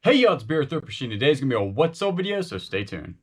Hey y'all, it's Beer Thrift Machine. Today's gonna be a what's up video, so stay tuned.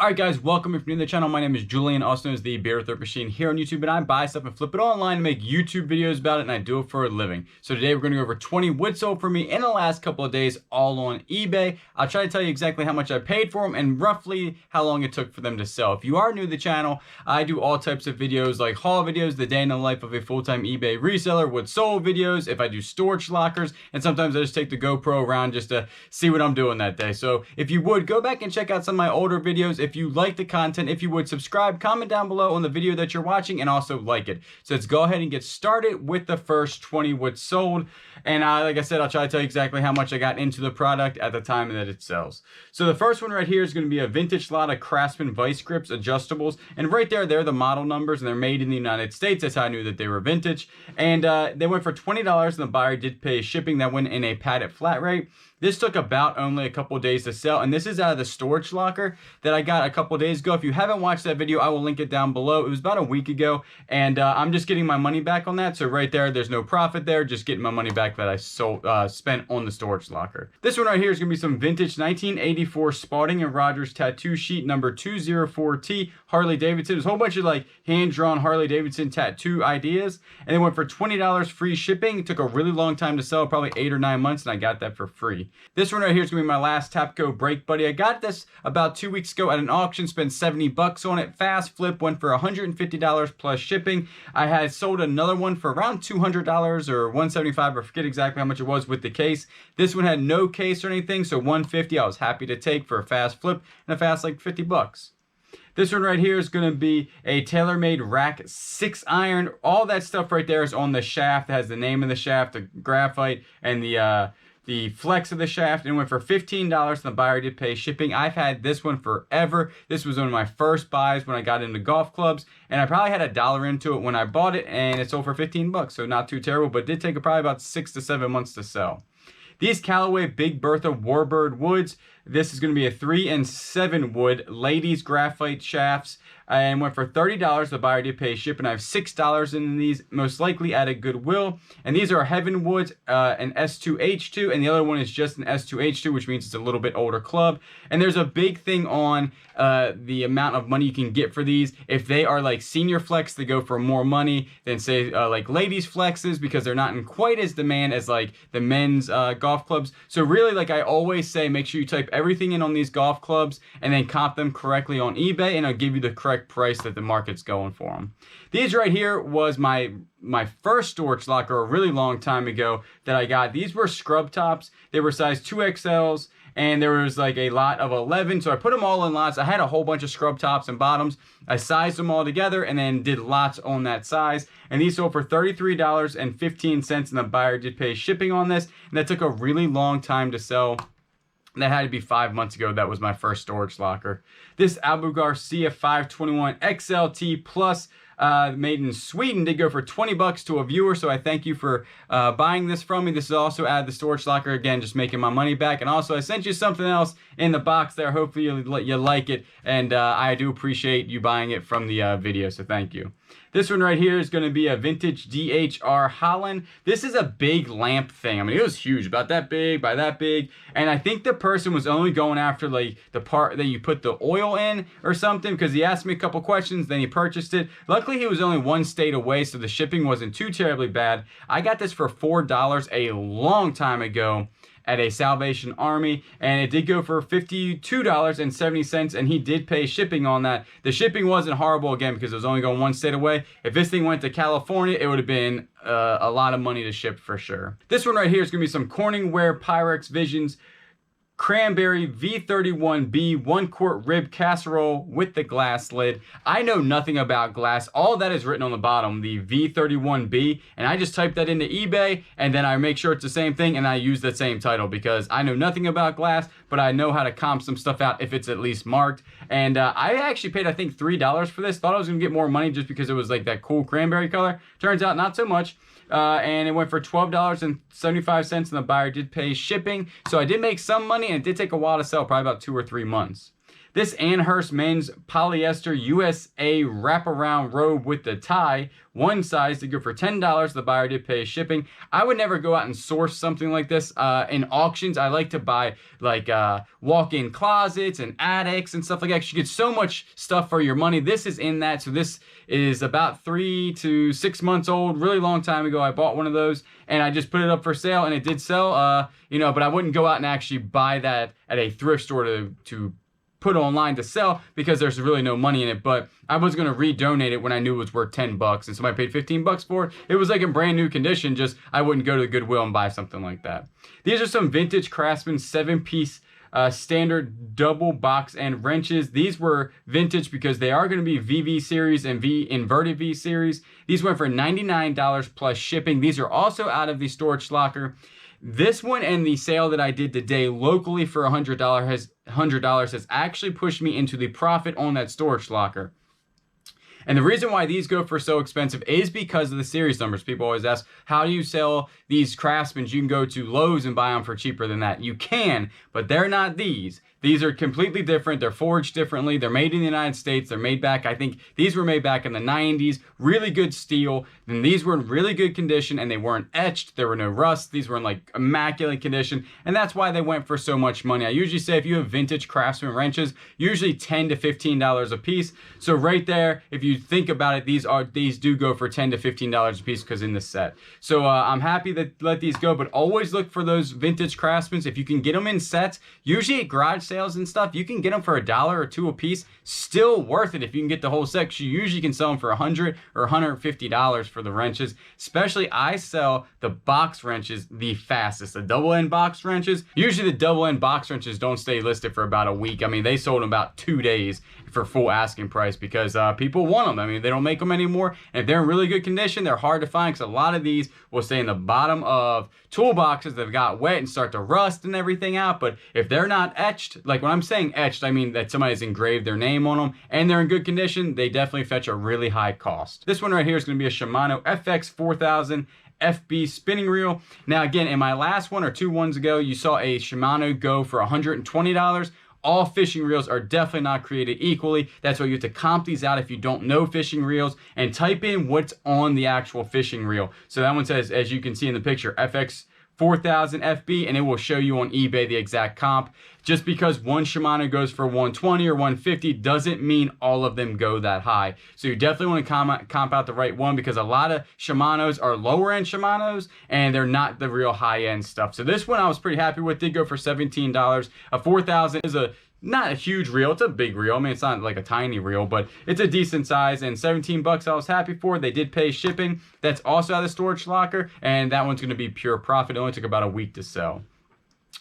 Alright guys, welcome if you're new to the channel. My name is Julian, also known as the Beer Thrift Machine here on YouTube, and I buy stuff and flip it online to make YouTube videos about it, and I do it for a living. So today we're going to go over 20 wood sold for me in the last couple of days, all on eBay. I'll try to tell you exactly how much I paid for them and roughly how long it took for them to sell. If you are new to the channel, I do all types of videos like haul videos, the day in the life of a full-time eBay reseller, wood sold videos, if I do storage lockers, and sometimes I just take the GoPro around just to see what I'm doing that day. So if you would, go back and check out some of my older videos. If you like the content, if you would subscribe, comment down below on the video that you're watching, and also like it. So let's go ahead and get started with the first 20 wood sold. And like I said, I'll try to tell you exactly how much I got into the product at the time that it sells. So the first one right here is going to be a vintage lot of Craftsman vice grips adjustables, and right there they're the model numbers and they're made in the United States. That's how I knew that they were vintage. And they went for $20, and the buyer did pay shipping. That went in a padded flat rate. This took about only a couple days to sell, and this is out of the storage locker that I got a couple days ago. If you haven't watched that video, I will link it down below. It was about a week ago, and I'm just getting my money back on that. So right there, there's no profit there, just getting my money back that I spent on the storage locker. This one right here is going to be some vintage 1984 Spalding and Rogers tattoo sheet number 204T Harley Davidson. There's a whole bunch of like hand-drawn Harley Davidson tattoo ideas, and it went for $20 free shipping. It took a really long time to sell, probably 8 or 9 months, and I got that for free. This one right here is going to be my last Tapco Brake Buddy. I got this about 2 weeks ago at an auction, spent 70 bucks on it. Fast flip, went for $150 plus shipping. I had sold another one for around $200 or $175, I forget exactly how much it was with the case. This one had no case or anything, so $150 I was happy to take for a fast flip, and a fast like 50 bucks. This one right here is going to be a TaylorMade rack 6 iron. All that stuff right there is on the shaft. It has the name of the shaft, the graphite, and the flex of the shaft, and went for $15, and the buyer did pay shipping. I've had this one forever. This was one of my first buys when I got into golf clubs, and I probably had $1 into it when I bought it, and it sold for 15 bucks, so not too terrible, but it did take probably about 6 to 7 months to sell. These Callaway Big Bertha Warbird woods. This is going to be a 3 and 7 wood ladies graphite shafts, and went for $30. The buyer did pay shipping. I have $6 in these, most likely at a Goodwill. And these are Heaven Woods, an S2H2, and the other one is just an S2H2, which means it's a little bit older club. And there's a big thing on the amount of money you can get for these. If they are like senior flex, they go for more money than say like ladies flexes, because they're not in quite as demand as like the men's golf clubs. So really, like I always say, make sure you type everything in on these golf clubs and then comp them correctly on eBay, and I'll give you the correct price that the market's going for them. These right here was my first storage locker a really long time ago that I got. These were scrub tops. They were size 2XLs, and there was like a lot of 11, so I put them all in lots. I had a whole bunch of scrub tops and bottoms. I sized them all together and then did lots on that size, and these sold for $33.15, and the buyer did pay shipping on this, and that took a really long time to sell. That had to be 5 months ago. That was my first storage locker. This Abu Garcia 521 XLT Plus, made in Sweden, did go for 20 bucks to a viewer, so I thank you for buying this from me. This is also out of the storage locker, again, just making my money back. And also, I sent you something else in the box there. Hopefully you like it, and I do appreciate you buying it from the video, so thank you. This one right here is going to be a vintage DHR Holland. This is a big lamp thing. I mean, it was huge, about that big by that big. And I think the person was only going after like the part that you put the oil in or something, because he asked me a couple questions, then he purchased it. Luckily, he was only one state away, so the shipping wasn't too terribly bad. I got this for $4 a long time ago at a Salvation Army, and it did go for $52.70, and he did pay shipping on that. The shipping wasn't horrible, again, because it was only going one state away. If this thing went to California, it would have been a lot of money to ship for sure. This one right here is going to be some Corningware Pyrex Visions Cranberry V31B 1-quart rib casserole with the glass lid. I know nothing about glass. All that is written on the bottom, the V31B, and I just type that into eBay, and then I make sure it's the same thing, and I use that same title, because I know nothing about glass, but I know how to comp some stuff out if it's at least marked. And I actually paid, I think, $3 for this. Thought I was going to get more money just because it was like that cool cranberry color. Turns out not so much. And it went for $12.75, and the buyer did pay shipping. So I did make some money, and it did take a while to sell, probably about 2 or 3 months. This Amherst men's polyester USA wraparound robe with the tie, one size, to go for $10. The buyer did pay shipping. I would never go out and source something like this in auctions. I like to buy like walk-in closets and attics and stuff like that. You get so much stuff for your money. This is in that. So this is about 3 to 6 months old. Really long time ago, I bought one of those and I just put it up for sale, and it did sell. You know, but I wouldn't go out and actually buy that at a thrift store to put online to sell, because there's really no money in it. But I was going to redonate it when I knew it was worth 10 bucks, and somebody paid 15 bucks for it. It was like in brand new condition, just I wouldn't go to the Goodwill and buy something like that. These are some vintage Craftsman 7-piece standard double box end wrenches. These were vintage because they are going to be VV series and inverted V series. These went for $99 plus shipping. These are also out of the storage locker. This one and the sale that I did today locally for $100 has actually pushed me into the profit on that storage locker. And the reason why these go for so expensive is because of the series numbers. People always ask, how do you sell these Craftsmen? You can go to Lowe's and buy them for cheaper than that. You can, but they're not these. These are completely different. They're forged differently. They're made in the United States. They're made back, I think these were made back in the 90s. Really good steel. And these were in really good condition, and they weren't etched. There were no rust. These were in like immaculate condition. And that's why they went for so much money. I usually say if you have vintage Craftsman wrenches, usually $10 to $15 a piece. So right there, if you think about it, these do go for $10 to $15 a piece because in the set. So I'm happy to let these go, but always look for those vintage Craftsmans. If you can get them in sets, usually at garage sales and stuff, you can get them for $1 or $2 a piece. Still worth it if you can get the whole set. You usually can sell them for $100 or $150 for the wrenches. Especially I sell the box wrenches the fastest. The double end box wrenches, usually the double end box wrenches don't stay listed for about a week. I mean, they sold in about 2 days for full asking price because people want them. I mean, they don't make them anymore. And if they're in really good condition, they're hard to find because a lot of these will stay in the bottom of toolboxes that have got wet and start to rust and everything out. But if they're not etched, like when I'm saying etched, I mean that somebody's engraved their name on them and they're in good condition, they definitely fetch a really high cost. This one right here is going to be a Shimano FX 4000 FB spinning reel. Now again, in my last one or 2 ones ago, you saw a Shimano go for $120. All fishing reels are definitely not created equally. That's why you have to comp these out if you don't know fishing reels and type in what's on the actual fishing reel. So that one says, as you can see in the picture, FX 4000 FB, and it will show you on eBay the exact comp. Just because one Shimano goes for 120 or 150 doesn't mean all of them go that high. So you definitely want to comp out the right one, because a lot of Shimanos are lower end Shimanos and they're not the real high end stuff. So this one I was pretty happy with. Did go for $17. A 4000 is not a huge reel. It's a big reel. I mean, it's not like a tiny reel, but it's a decent size, and 17 bucks I was happy for. They did pay shipping. That's also out of the storage locker, and that one's going to be pure profit. It only took about a week to sell.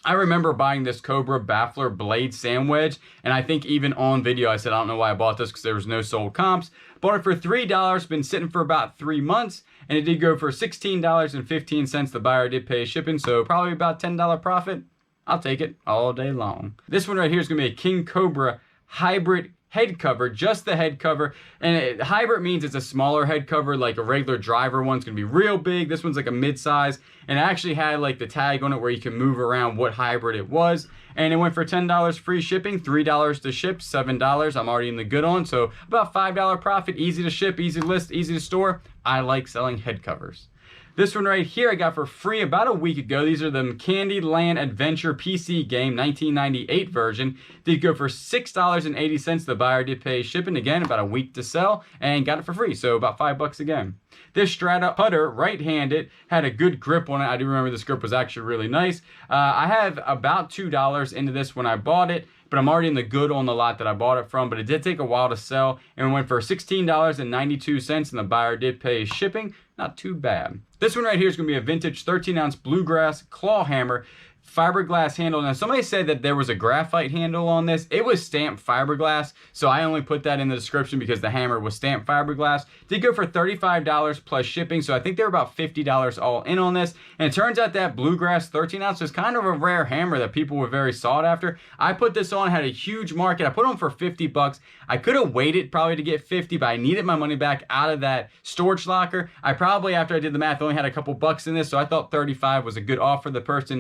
I remember buying this Cobra Baffler blade sand wedge, and I think even on video I said I don't know why I bought this because there was no sold comps. Bought it for $3, been sitting for about 3 months, and it did go for $16.15. The buyer did pay shipping, so probably about $10 profit. I'll take it all day long. This one right here is going to be a King Cobra hybrid head cover, just the head cover. And hybrid means it's a smaller head cover, like a regular driver one's gonna be real big. This one's like a mid-size, and it actually had like the tag on it where you can move around what hybrid it was. And it went for $10 free shipping, $3 to ship, $7 I'm already in the good on. So about $5 profit, easy to ship, easy to list, easy to store. I like selling head covers. This one right here I got for free about a week ago. These are the Candyland Adventure PC game, 1998 version. Did go for $6.80. The buyer did pay shipping, again, about a week to sell, and got it for free, so about $5 again. This Strata putter, right-handed, had a good grip on it. I do remember this grip was actually really nice. I have about $2 into this when I bought it, but I'm already in the good on the lot that I bought it from, but it did take a while to sell, and it went for $16.92, and the buyer did pay shipping. Not too bad. This one right here is going to be a vintage 13-ounce bluegrass claw hammer, fiberglass handle. Now somebody said that there was a graphite handle on this. It was stamped fiberglass, so I only put that in the description because the hammer was stamped fiberglass. Did go for $35 plus shipping, so I think they were about $50 all in on this. And it turns out that bluegrass 13-ounce is kind of a rare hammer that people were very sought after. I put this on, had a huge market. I put it on for 50 bucks. I could have waited probably to get 50, but I needed my money back out of that storage locker. I probably, after I did the math, only had a couple bucks in this, so I thought 35 was a good offer. The person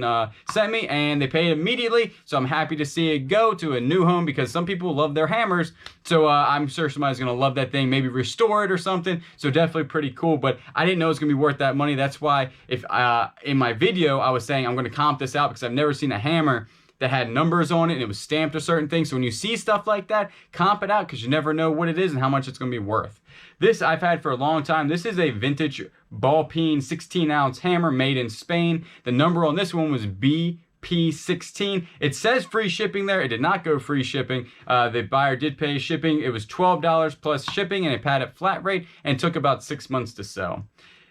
sent me, and they paid immediately. So I'm happy to see it go to a new home because some people love their hammers. So I'm sure somebody's gonna love that thing, maybe restore it or something. So definitely pretty cool, but I didn't know it was gonna be worth that money. That's why if in my video I was saying I'm gonna comp this out because I've never seen a hammer that had numbers on it and it was stamped a certain thing. So when you see stuff like that, comp it out because you never know what it is and how much it's gonna be worth. This I've had for a long time. This is a vintage ball peen 16-ounce hammer made in Spain. The number on this one was BP16. It says free shipping there. It did not go free shipping. The buyer did pay shipping. It was $12 plus shipping and a padded flat rate and took about 6 months to sell.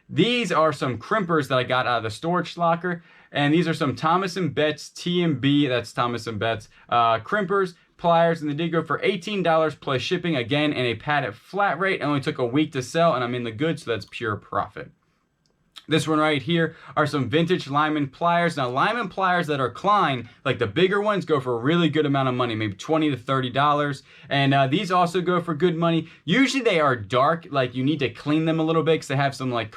These are some crimpers that I got out of the storage locker. And these are some Thomas & Betts TMB, that's Thomas & Betts, crimpers, pliers, and they did go for $18 plus shipping, again, and a padded flat rate. It only took a week to sell, and I'm in the good, so that's pure profit. This one right here are some vintage Lyman pliers. Now, Lyman pliers that are Klein, like the bigger ones, go for a really good amount of money, maybe $20 to $30. And these also go for good money. Usually they are dark, like you need to clean them a little bit because they have some like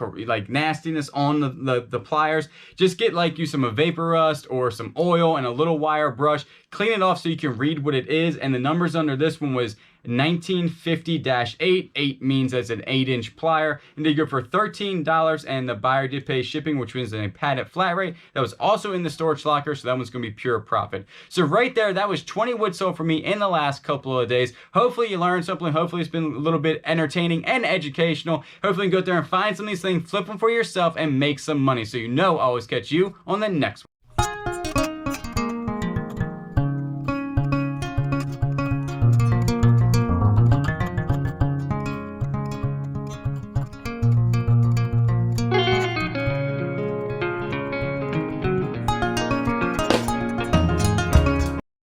nastiness on the pliers. Just get like you some vapor rust or some oil and a little wire brush. Clean it off so you can read what it is. And the numbers under this one was 1950-8. 8 means that's an 8-inch plier, and they go for $13, and the buyer did pay shipping, which means a padded flat rate. That was also in the storage locker, so that one's gonna be pure profit. So right there, that was 20 wood sold for me in the last couple of days. Hopefully you learned something. Hopefully it's been a little bit entertaining and educational. Hopefully you can go out there and find some of these things, flip them for yourself, and make some money. So you know I'll always catch you on the next one.